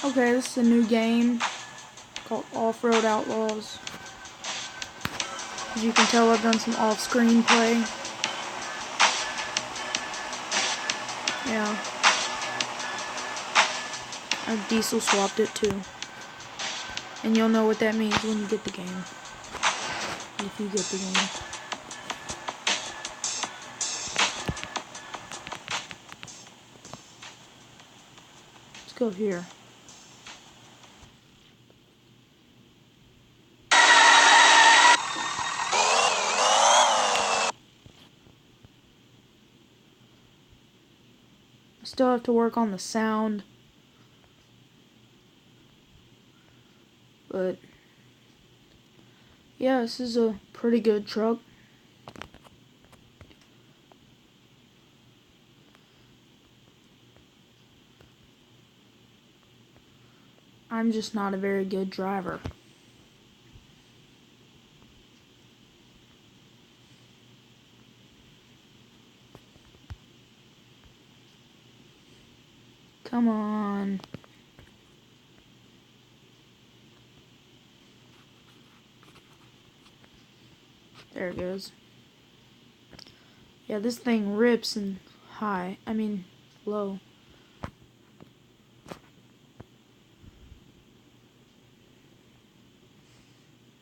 Okay, this is a new game called Offroad Outlaws. As you can tell, I've done some off-screen play. Yeah. I've diesel swapped it too. And you'll know what that means when you get the game. If you get the game. Let's go here. I still have to work on the sound. But yeah, this is a pretty good truck. I'm just not a very good driver. Come on. There it goes. Yeah, this thing rips and low.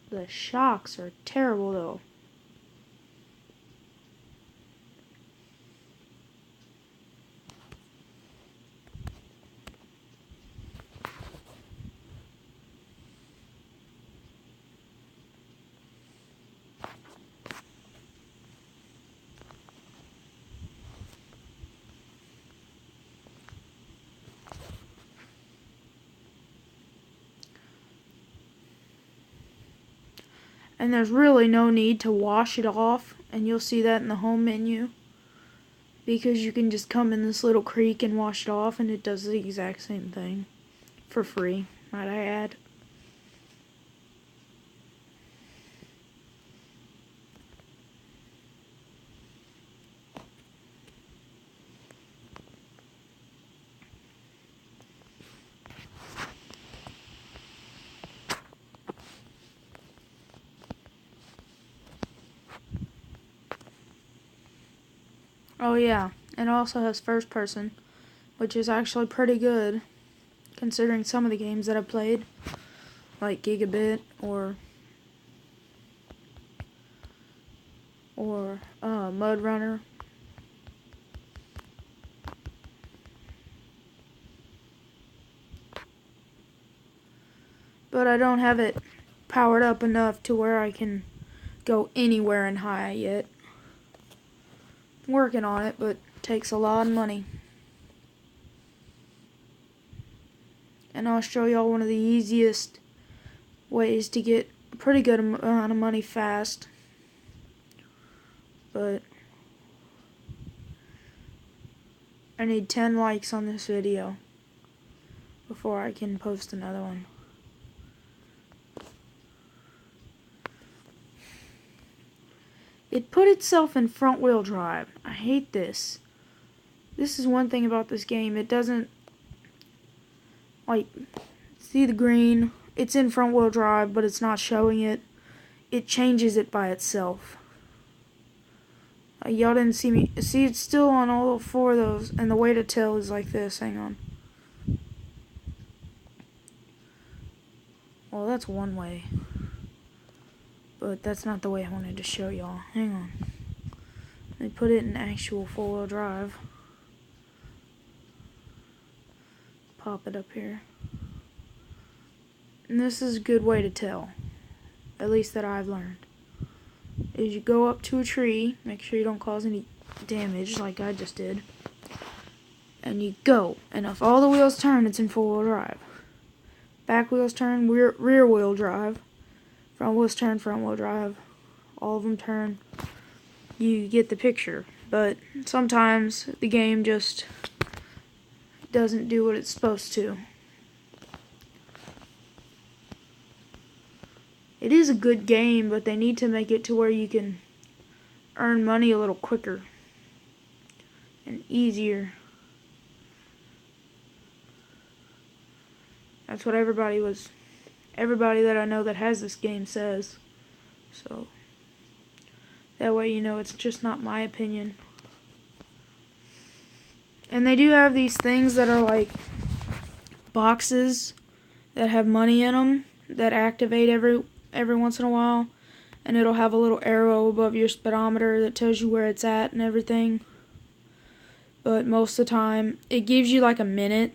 The shocks are terrible though. And there's really no need to wash it off, and you'll see that in the home menu, because you can just come in this little creek and wash it off, and it does the exact same thing for free, might I add. Oh yeah, it also has first person, which is actually pretty good considering some of the games that I've played, like Gigabit or Mud Runner. But I don't have it powered up enough to where I can go anywhere in high yet. I'm working on it, but it takes a lot of money. And I'll show y'all one of the easiest ways to get a pretty good amount of money fast. But I need 10 likes on this video before I can post another one. It put itself in front wheel drive. I hate this. This is one thing about this game. It doesn't, like, see the green? It's in front wheel drive, but it's not showing it. It changes it by itself. Y'all didn't see me. See, it's still on all four of those, and the way to tell is like this. Hang on. Well, that's one way. But that's not the way I wanted to show y'all. Hang on. They put it in actual four-wheel drive. Pop it up here. And this is a good way to tell. At least that I've learned. Is you go up to a tree, make sure you don't cause any damage like I just did. And you go. And if all the wheels turn, it's in four-wheel drive. Back wheels turn, rear wheel drive. Front wheels turn, front wheel drive. All of them turn. You get the picture. But sometimes the game just doesn't do what it's supposed to. It is a good game, but they need to make it to where you can earn money a little quicker and easier. That's what everybody that I know that has this game says. So that way you know it's just not my opinion. And they do have these things that are like boxes that have money in them that activate every once in a while, and it'll have a little arrow above your speedometer that tells you where it's at and everything. But most of the time, it gives you like a minute